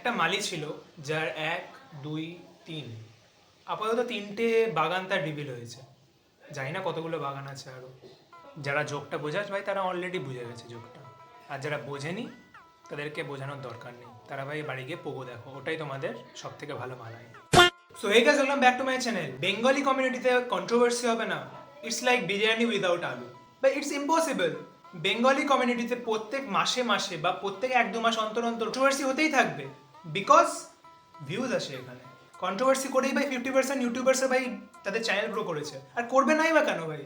একটা মালি ছিল যার 1 2 3 আপাতত 3টে বাগান তার রিভিল হয়েছে। জানি না কতগুলো বাগান আছে আরও। যারা জোকটা বোঝাস ভাই তারা অলরেডি বুঝে গেছে জোকটা, আর যারা বোঝেনি তাদেরকে বোঝানোর দরকার নেই। তারা ভাই বাড়ি গিয়ে পোগো দেখো, ওটাই তোমাদের সব থেকে ভালো মানায়। সো এই guys, welcome back to my channel. Bengali কমিউনিটিতে কন্ট্রোভার্সি হবে না, ইটস লাইক বিরিয়ানি উইদাউট আলু, বাট ইটস ইম্পসিবল। বেঙ্গলি কমিউনিটিতে প্রত্যেক মাসে মাসে বা প্রত্যেক 1-2 মাস অন্তর অন্তর কন্ট্রোভার্সি হতেই থাকবে, বিকজ ভিউজ আসে এখানে। কন্ট্রোভার্সি করেই ভাই 50% ইউটিউবার্সে ভাই তাদের চ্যানেল গ্রো করেছে, আর করবে নাই বা কেন ভাই?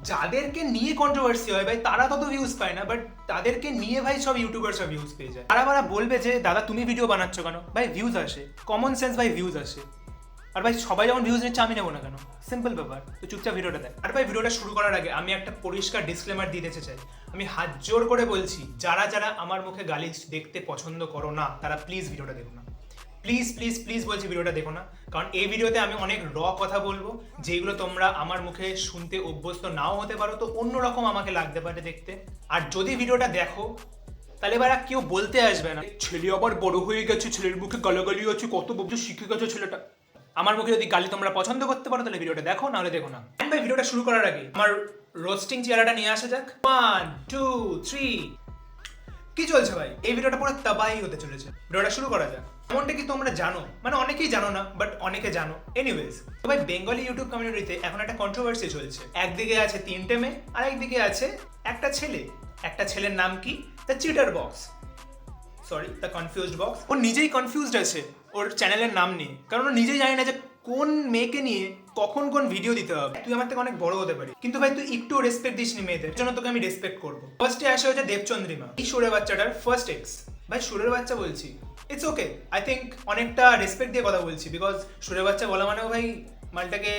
যাদেরকে নিয়ে কন্ট্রোভার্সি হয় ভাই তারা তত ভিউজ পায় না, বাট তাদেরকে নিয়ে ভাই সব ইউটিউবার্সরা ভিউজ পেয়ে যায়। তারা বলবে যে দাদা তুমি ভিডিও বানাচ্ছ কেন? ভাই ভিউজ আসে, কমন সেন্স ভাই, ভিউজ আসে। আর ভাই সবাই যখন ভিউজ নিচ্ছে আমি নেবো না কেন? সিম্পল ব্যাপার। তো চুপচাপ ভিডিওটা দেখ। আর ভাই ভিডিওটা শুরু করার আগে আমি একটা পরিষ্কার ডিসক্লেমার দিয়ে দিতে চাই। আমি হাত জোর করে বলছি, যারা যারা আমার মুখে গালি দেখতে পছন্দ করো না তারা প্লিজ ভিডিওটা দেখো না। প্লিজ প্লিজ প্লিজ বলছি, ভিডিওটা দেখো না। কারণ এই ভিডিওতে আমি অনেক কথা বলবো যেগুলো তোমরা আমার মুখে শুনতে অভ্যস্ত নাও হতে পারো, তো অন্যরকম আমাকে লাগতে পারে দেখতে। আর যদি ভিডিওটা দেখো তাহলে এবার কেউ বলতে আসবে না ছেলে আবার বড় হয়ে গেছে, ছেলের মুখে গালাগালি আছে, কত বছর শিখে গেছে ছেলেটা। আমার মুখে যদি গালি তোমরা পছন্দ করতে পারো তাহলে ভিডিওটা দেখো, নাহলে দেখো না। ভাই ভিডিওটা শুরু করার আগে আমার রোস্টিং চেহারাটা নিয়ে আসা যাক। 1 2 3। কি চলছে ভাই? এই ভিডিওটা পুরো তাবাহি হতে চলেছে। ভিডিওটা শুরু করা যাক। এমনটা কি তোমরা জানো, মানে অনেকেই জানো না বাট অনেকে জানো। এনিওয়েজ, তো ভাই বেঙ্গলি ইউটিউব কমিউনিটিতে এখন একটা কন্ট্রোভার্সি চলছে। একদিকে আছে 3টে মেয়ে, আর একদিকে আছে একটা ছেলে। একটা ছেলের নাম কি? The cheater box, sorry the confused box. ও নিজেই কনফিউজড আছে ওর চ্যানেলের নাম নিয়ে, কারণ ও নিজেই জানে না যে কোন মেয়েকে নিয়ে কখন কোন ভিডিও দিতে হবে। তুই আমার থেকে অনেক বড় হতে পারি, কিন্তু ভাই তুই একটু রেসপেক্ট দিসনি মেয়েদের জন্য, তোকে আমি রেসপেক্ট করবো। ফার্স্টে আসে হচ্ছে দেবচন্দ্রিমা, এই সুরের বাচ্চাটার ফার্স্ট এক্স। ভাই সুরের বাচ্চা বলছি, ইটস ওকে। আই থিঙ্ক অনেকটা রেসপেক্ট দিয়ে কথা বলছি, বিকজ সুরের বাচ্চা বলা মানেও ভাই মালটাকে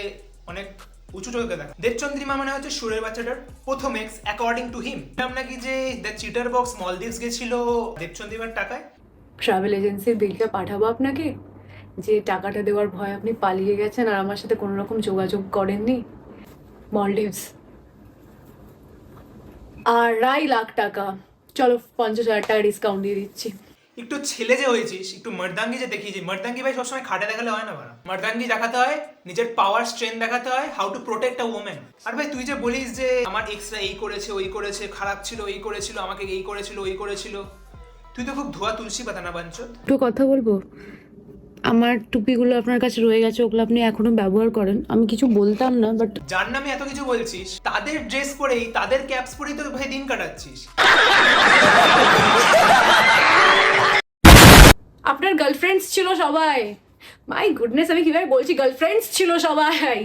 অনেক উঁচু চোখে দেখা। দেবচন্দ্রিমা মানে হচ্ছে সুরের বাচ্চাটার প্রথম এক্স অ্যাকর্ডিং টু হিম। নাকি যে দ্য চিটার বক্স মলদ্বীপস গেছিল দেবচন্দ্রিমার টাকায়। ট্রাভেল এজেন্সির বিলটা পাঠাবো আপনাকে, যে টাকাটা দেওয়ার ভয় আপনি পালিয়ে গেছেন আর আমার সাথে কোনো রকম যোগাযোগ করেননি। মলডিভস 2.5 লাখ টাকা, চলো 50,000 টাকা ডিসকাউন্ট দিয়ে দিচ্ছি। একটু ছেলে যে হয়েছিস, একটু মর্দাঙ্গি যে দেখিয়েছিস। মর্দাঙ্গি ভাই সবসময় খাটে দেখালে হয় না ভাড়া। মর্দাঙ্গি দেখাতে হয়, নিজের পাওয়ার স্ট্রেংথ দেখাতে হয়, how to protect a women. আর ভাই তুই যে বলিস যে আমার এক্সরা এই করেছে ওই করেছে, খারাপ ছিল এই করেছিল, আমাকে এই করেছিল ওই করেছিল, তুই তো খুব ধোয়া তুলসী পাতা না বাঞ্চত। একটু কথা বলবো? আমার টুপিগুলো আপনার কাছে রয়ে গেছে, ওগুলো আপনি এখনো ব্যবহার করেন। আমি কিছু বলতাম না, বাট যার নামে এত কিছু বলছিস, তাদের ড্রেস পরেই তাদের ক্যাপস পরেই তো ভাই দিন কাটাচ্ছিস। আপনার গার্লফ্রেন্ডস ছিল সবাই। মাই গুডনেস, আমি কিভাবে বলছি, গার্লফ্রেন্ডস ছিল সবাই।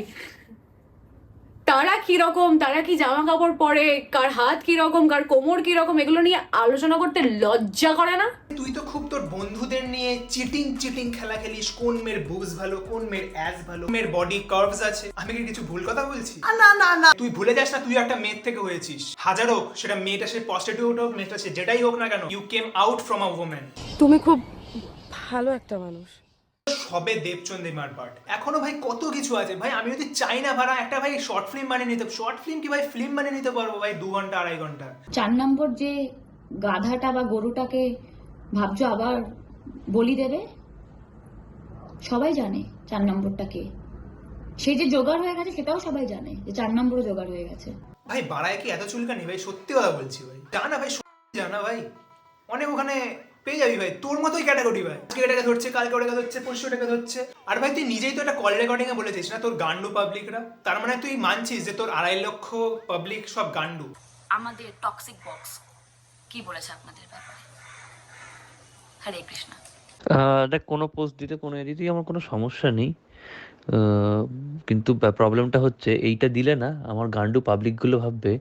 তারা কিরকম, তারা কি জামা কাপড় পরে, কার হাত কিরকম, কার কোমর কিরকম, এগুলো নিয়ে আলোচনা করতে লজ্জা করে না? তুই তো খুব তোর বন্ধুদের নিয়ে চিটিং চিটিং খেলা খেলিস, কোন মেয়ের বুবস ভালো, কোন মেয়ের অ্যাস ভালো, মেয়ের বডি কার্ভস আছে। আমি কি কিছু ভুল কথা বলছি? না না না, তুই ভুলে যাস না তুই একটা মেয়ের থেকে হয়েছিস। হাজার হোক সেটা মেয়েটা, সে প্রস্টিটিউট হোক, মেয়েটা সে যেটাই হোক না কেন, you came out from a woman. তুমি খুব ভালো একটা মানুষ। সবে দেবচন্দ্রিমার পার্ট, এখনো ভাই কত কিছু আছে ভাই। আমি যদি চাই না ভাড়া একটা ভাই শর্ট ফিল্ম বানিয়ে নিতে, শর্ট ফিল্ম কি ভাই ফিল্ম বানিয়ে নিতে পারবো ভাই 2 ঘন্টা 2.5 ঘন্টা। 4 নম্বর যে গাধাটা বা গরুটাকে ভাবছো আবার বলি দেবে, সবাই জানে 4 নম্বরটা কে। সে যে জোগাড় হয়ে গেছে সেটাও সবাই জানে যে 4 নম্বরও জোগাড় হয়ে গেছে। ভাই বাড়ায় কি এত চুলকানি ভাই? সত্যি কথা বলছি ভাই, জানা ভাই, জানা ভাই, অনেক ওখানে পেয়ে যাবি ভাই। তোর মতোই ক্যাটাগরি ভাই, আজকে এটাকে ধরছে, কালকে ওটাকে ধরছে, পরশু ওটাকে ধরছে। আর ভাই তুই নিজেই তো একটা কল রেকর্ডিং এ বলেছিস না তোর গান্ডু পাবলিকরা, তার মানে তুই মানছিস যে তোর 2.5 লক্ষ পাবলিক সব গান্ডু। আমাদের টক্সিক বক্স কি বলেছে আপনাদের ব্যাপারে? হরে কৃষ্ণ। দেখ, কোনো পোস্ট দিতে কোনো এডিটই আমার কোনো সমস্যা নেই, কিন্তু প্রবলেমটা হচ্ছে এইটা দিলে না আমার গান্ডু পাবলিকগুলো ভাববে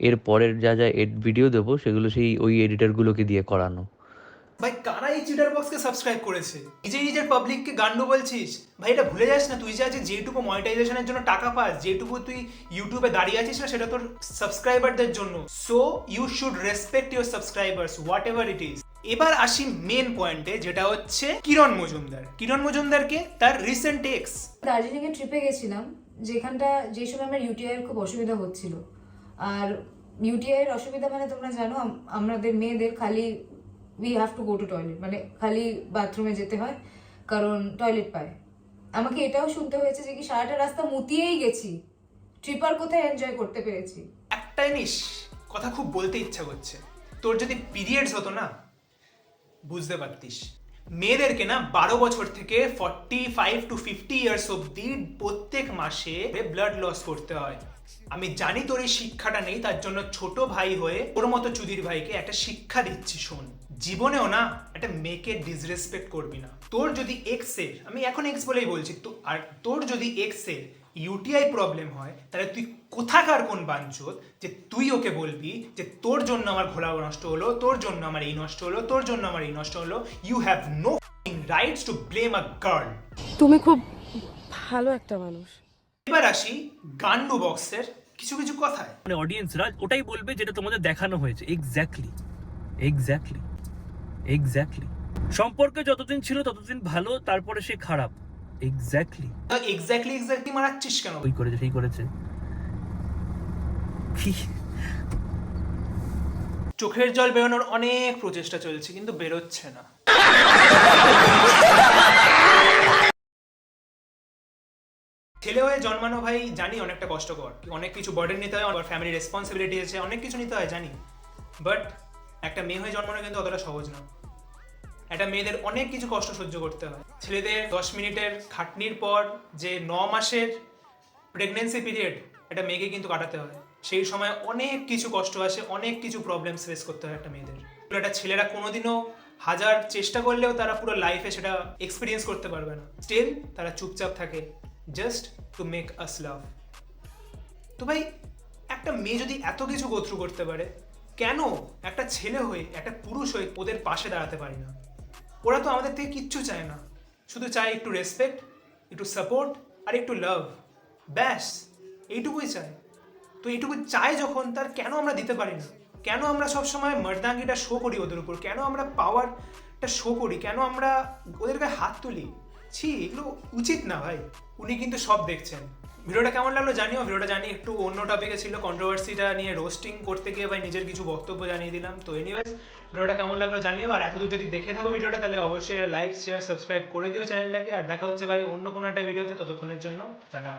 এর পরের যা যা ভিডিও দেবো সেগুলো সেই ওই এডিটরগুলোকে দিয়ে করানো। ভাই কারা এই চিটার বক্সকে সাবস্ক্রাইব করেছে? নিজেই নিজের পাবলিককে গান্ডু বলছিস ভাই। এটা ভুলে যাস না তুই যে আজকে যেটুকু মনিটাইজেশনের জন্য টাকা পাস, যেটুকু তুই ইউটিউবে দাঁড়িয়ে আছিস না, সেটা তোর সাবস্ক্রাইবারদের জন্য। So you should respect your subscribers whatever it is. এবার আসি মেন পয়েন্টে, যেটা হচ্ছে কিরণ মজুমদার। কিরণ মজুমদারকে তার রিসেন্ট এক্স। দার্জিলিং এ ট্রিপে গেছিলাম, যেখানটা যে সময় আমার ইউটিআই এর খুব অসুবিধা হচ্ছিল। আর ইউটিআই এর অসুবিধা মানে তোমরা জানো, আমাদের মেয়েদের খালি we have to go to toilet, মানে খালি বাথরুমে যেতে হয় কারণ টয়লেট পায়। আমাকে এটাও শুনতে হয়েছে যে কি সারাটা রাস্তা মুতিয়েই গেছি, ট্রিপার কোথায় এনজয় করতে পেরেছি। একটা জিনিস কথা খুব বলতে ইচ্ছা করছে, তোর যদি পিরিয়ডস হতো না বুঝতে পারতিস। মেয়েদেরকে না 12 বছর থেকে 45 to 50 ইয়ার্স অব্দি প্রত্যেক মাসে ব্লাড লস করতে হয়। আমি জানি তোর এই শিক্ষাটা নেই, তার জন্য ছোট ভাই হয়ে ওর মতো চুদির ভাইকে একটা শিক্ষা দিচ্ছি, শোন। জীবনেও না একটা মেয়েকে ডিসরেসপেক্ট করবি না। তোর যদি এক্সের, আমি এখন এক্স বলেই বলছি তো, আর তোর যদি এক্সের ইউটিআই প্রবলেম হয় তাহলে তুই কোথাকার কোন বাঞ্চোত যে তুই ওকে বলবি যে তোর জন্য আমার ঘোড়া নষ্ট হলো, তোর জন্য আমার এই নষ্ট হলো, তোর জন্য আমার এই নষ্ট হলো। You have no rights to blame a girl. তুমি খুব ভালো একটা মানুষ। এবার আসি গান্ডু বক্সের কিছু কিছু কথায়। মানে অডিয়েন্সরা ওটাই বলবে যেটা তোমাদের দেখানো হয়েছে। Exactly exactly exactly. সম্পর্কে যতদিন ছিল ততদিন ভালো, তারপরে সে খারাপ। এক্স্যাক্টলি এক্স্যাক্টলি মারাচ্ছিস কেন? ওই করেছে সেই করেছে। চোখের জল বেরোনোর অনেক প্রচেষ্টা চলছে কিন্তু বেরোচ্ছে না। ছেলে হয়ে জন্মানো ভাই জানি অনেকটা কষ্টকর, অনেক কিছু বার্ডেন নিতে হয়, আমার ফ্যামিলি রেসপন্সিবিলিটি আছে, অনেক কিছু নিতে হয় জানি। বাট একটা মেয়ে হয়ে জন্মানো কিন্তু অতটা সহজ না। একটা মেয়েদের অনেক কিছু কষ্ট সহ্য করতে হয়। ছেলেদের 10 মিনিটের খাটনির পর যে 9 মাসের প্রেগনেন্সি পিরিয়ড একটা মেয়েকে কিন্তু কাটাতে হয়। সেই সময় অনেক কিছু কষ্ট আসে, অনেক কিছু প্রবলেমস ফেস করতে হয় একটা মেয়েদের। একটা ছেলেরা কোনোদিনও হাজার চেষ্টা করলেও তারা পুরো লাইফে সেটা এক্সপিরিয়েন্স করতে পারবে না। স্টিল তারা চুপচাপ থাকে জাস্ট টু মেক আস লাভ। তো ভাই একটা মেয়ে যদি এত কিছু গো থ্রু করতে পারে, কেন একটা ছেলে হয়ে একটা পুরুষ হয়ে ওদের পাশে দাঁড়াতে পারি না? ওরা তো আমাদের থেকে কিচ্ছু চায় না, শুধু চায় একটু রেসপেক্ট, একটু সাপোর্ট আর একটু লাভ, ব্যাস এইটুকুই চায়। তো এইটুকু চাই যখন, তার কেন আমরা দিতে পারি না? কেন আমরা সবসময় মর্দাঙ্গিটা শো করি ওদের উপর? কেন আমরা পাওয়ারটা শো করি? কেন আমরা ওদের গায়ে হাত তুলি? ছি, এগুলো উচিত না ভাই। উনি কিন্তু সব দেখছেন। ভিডিওটা কেমন লাগলো জানিও। ভিডিওটা জানি একটু অন্য টপিকে ছিল, কন্ট্রোভার্সিটা নিয়ে রোস্টিং করতে গিয়ে ভাই নিজের কিছু বক্তব্য জানিয়ে দিলাম। তো এনিওয়েজ ভিডিওটা কেমন লাগলো জানিও। আর এতদূর যদি দেখে থাকো ভিডিওটা তাহলে অবশ্যই লাইক শেয়ার সাবস্ক্রাইব করে দিও চ্যানেলটাকে। আর দেখা হচ্ছে ভাই অন্য কোনো একটা ভিডিওতে, ততক্ষণের জন্য টাটা।